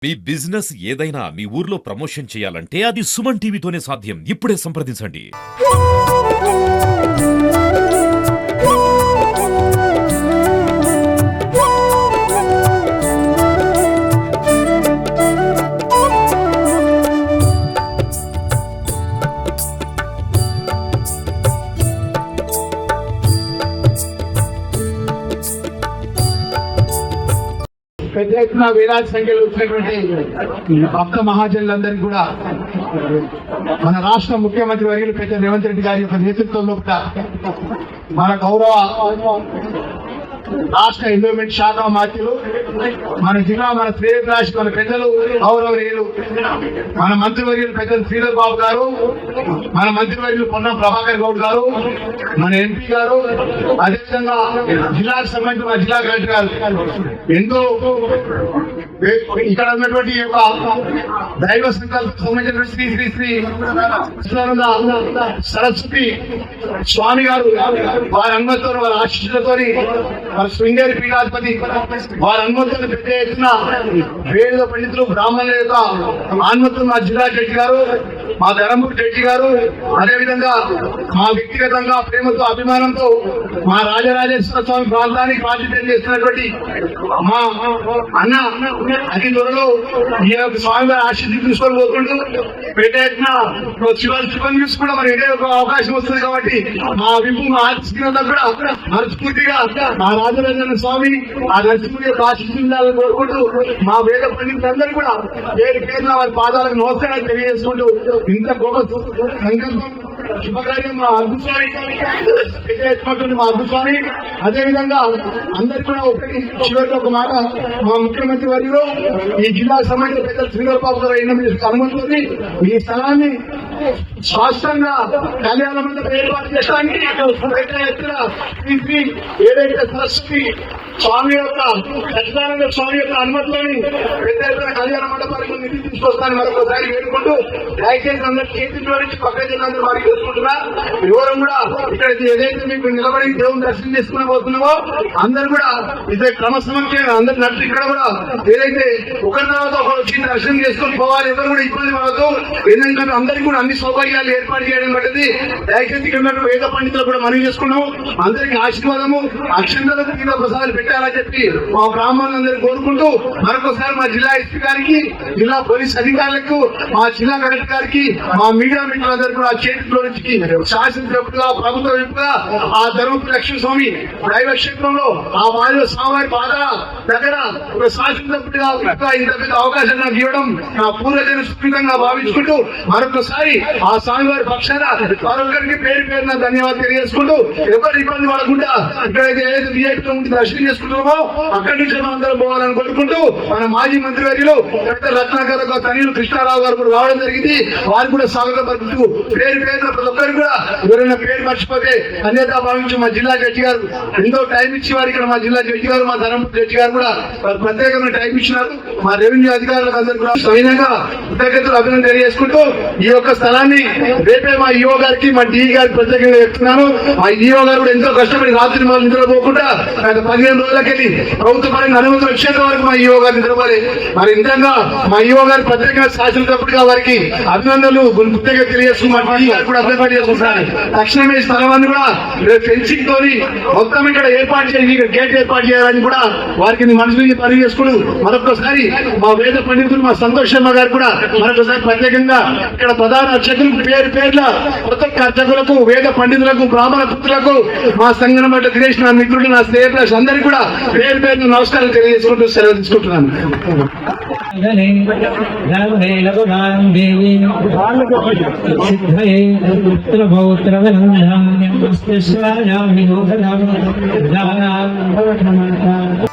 మీ business ఏదైనా మీ ఊర్లో promotion చేయాలంటే అది సుమన్ టీవీతోనే సాధ్యం. ఇప్పుడే సంప్రదించండి. పెద్ద ఎత్తున వేలాది సంఖ్యలో వచ్చినటువంటి భక్త మహాజనులందరికీ కూడా మన రాష్ట్ర ముఖ్యమంత్రి వర్యులు పెద్ద రేవంత్ రెడ్డి గారి యొక్క నేతృత్వంలో మన గౌరవ రాష్ట్ర ఎండోమెంట్ శాఖ మంత్రులు, మన జిల్లా మన శ్రేయభిలాషి మన పెద్దలు గౌరవనీయులు మన మంత్రివర్యులు పెద్దలు శ్రీధర్ బాబు గారు, మన మంత్రివర్యులు పొన్నం ప్రభాకర్ గౌడ్ గారు, మన ఎంపీ గారు, అదేవిధంగా జిల్లాకు సంబంధించిన మన జిల్లా కలెక్టర్ గారు ఎంతో ఇక్కడ ఉన్నటువంటి యొక్క దైవ సంకల్పం సంబంధించినటువంటి శ్రీ శ్రీ శ్రీ సరస్వతి స్వామి గారు వారి అనుమతితో వారి ఆశీస్సులతో మన శృంగేరి పీఠాధిపతి వారి అనుమతులను పెద్ద ఎత్తున వేద పండితులు బ్రాహ్మణుల యొక్క అనుమతులు మా జిల్లా జడ్జి గారు, మా ధర్మపురి జడ్జి గారు, అదేవిధంగా మా వ్యక్తిగతంగా ప్రేమతో అభిమానంతో మా రాజరాజేశ్వర స్వామి ప్రాంతానికి బాధ్యత చేస్తున్నటువంటి మా అన్న అతి త్వరలో ఈ యొక్క స్వామి గారి ఆశీస్సులు తీసుకొని పోతుంటూ పెద్ద ఎత్తున శివన్ న్యూస్ కూడా మరి ఇదే ఒక అవకాశం వస్తుంది కాబట్టి మా వింపు మా ఆశిస్తున్నందుకు కూడా మనస్ఫూర్తిగా మా రాజరాజేశ్వర స్వామి ఆ నరసింహుడి యొక్క ఆశీస్సులను కోరుకుంటూ మా వేద పండితులందరూ కూడా పేరు పేరున వారి పాదాలకు నమస్కారాలు తెలియజేసుకుంటూ ఇంత గొప్ప సంకల్పం శుభకార్యం మా అద్భుతస్వామి మా అద్భుతస్వామి. అదేవిధంగా అందరు కూడా ఒకటి చివరికి ఒక మాట మా ముఖ్యమంత్రి వారిలో ఈ జిల్లాకు సంబంధించిన పెద్దలు శ్రీధర్ బాబు గారు అనుమతి ఈ స్థలాన్ని శాస్త్రంగా కళ్యాణ మండపం ఏర్పాటు చేయడానికి ఏదైతే సరస్వతి స్వామి యొక్క సచ్చిదానంద స్వామి యొక్క అనుమతులని పెద్ద ఎత్తున కళ్యాణ మండపానికి నిధి తీసుకొస్తాను మరొకసారి వేడుకుంటూ దయచేసి అందరూ చేతులు జోడించి పక్క జిల్లాందరూ మనకి చేసుకుంటున్నా. వివరం కూడా ఇక్కడ ఏదైతే మీకు నిలబడి దేవుని దర్శనం చేసుకుని పోతున్నామో అందరూ కూడా ఇదే క్రమసంఖ్య అందరు నడిచి ఇక్కడ కూడా ఏదైతే ఒకరి తర్వాత ఒకరు వచ్చి దర్శనం చేసుకుని పోవాలి, ఎవరు కూడా ఇబ్బంది పడదు. ఎందుకంటే అందరికీ కూడా అన్ని సౌకర్యాలు ఏర్పాటు చేయడం బట్టి దయచేసి ఇక్కడ వేద పండితులు కూడా మనవి చేసుకున్నాము. అందరికీ ఆశీర్వాదము అక్షంతలకు కింద ప్రసాదాలు పెట్టాలని చెప్పి మా బ్రాహ్మణులందరూ కోరుకుంటూ మరొకసారి మా జిల్లా ఎస్పీ గారికి, జిల్లా పోలీస్ అధికారులకు, మా జిల్లా కలెక్టర్ గారికి, మా మీడియా మిత్రులందరూ కూడా చేతిలో నుంచి శాసనసభ్యులుగా ప్రభుత్వ విప్పుగా ఆ ధర్మపురి లక్ష్మీస్వామి దైవ క్షేత్రంలో ఆ వారి స్వామి బాధ దగ్గర ఒక శాసనసభ్యుడిగా ఇంత పెద్ద అవకాశం నాకు ఇవ్వడం నా పూర్వజన సుకృతంగా భావించుకుంటూ మరొకసారి ఆ స్వామివారి పక్షాన మరొకరికి పేరు పేరున ధన్యవాదాలు తెలియజేసుకుంటూ ఎవరు ఇబ్బంది పడకుండా ఇక్కడైతే ఏదైతే విఐపీ ఉంటే దర్శనం చేసుకుంటున్నామో అక్కడి నుంచి మనం అందరం పోవాలని కోరుకుంటూ మన మాజీ మంత్రివర్యులు రత్నాకర్ తనయులు కృష్ణారావు గారు కూడా రావడం జరిగింది. వారు కూడా స్వాగతం పలుకుతూ పేరు పేరున ప్రతి ఒక్కరు కూడా ఎవరైనా పేరు మర్చిపోతే అన్యతా భావించి మా జిల్లా జడ్జి గారు ఎంతో టైం ఇచ్చి వారు ఇక్కడ మా జిల్లా జడ్జి గారు, మా ధర్మపురి జడ్జి గారు కూడా వారు ప్రత్యేకమైన టైం ఇచ్చినారు. మా రెవెన్యూ అధికారులకు అందరూ కూడా స్వయంగా కృతజ్ఞతలు అభినందన తెలియజేసుకుంటూ ఈ యొక్క స్థలాన్ని రేపే మా ఈఓ గారికి, మా డిఈ గారికి ప్రత్యేకంగా చెప్తున్నాను. మా ఈఓ గారు కూడా ఎంతో కష్టపడి రాత్రి వాళ్ళు నిద్రపోకుండా 15 రోజులకెళ్ళి ప్రభుత్వ పరంగా అనుమతులు వచ్చేంత వరకు మా ఈఓ గారు నిద్రపోలే. మరి నిజంగా మా ఈఓ గారి ప్రత్యేకంగా శాసనసభ్యుడిగా వారికి అభినందనలు గుర్తుగా తెలియజేసుకుని మా డిఈ గారు కూడా అభినందన చేసుకుంటారు. తక్షణమే ఈ స్థలాన్ని కూడా ఫెన్సింగ్ తోని మొత్తం ఇక్కడ ఏర్పాటు చేసి గేట్ ఏర్పాటు చేయాలని కూడా వారికి మనసు నుంచి పని చేసుకుని మరొకసారి మా వేద పండితులు మా సంతోష్ శర్మ గారు కూడా మరొకసారి ప్రత్యేకంగా ఇక్కడ ప్రధాన అర్చకులకు పేరు పేర్ల కొత్త అర్చకులకు, వేద పండితులకు, బ్రాహ్మణ పుత్రులకు, మా సంఘం బట్ట దినేష్ నా మిత్రుడు, నా స్నేహితులు అందరికీ కూడా పేరు పేరు నమస్కారం తెలియజేసుకుంటూ సెలవు తీసుకుంటున్నాను. పుత్ర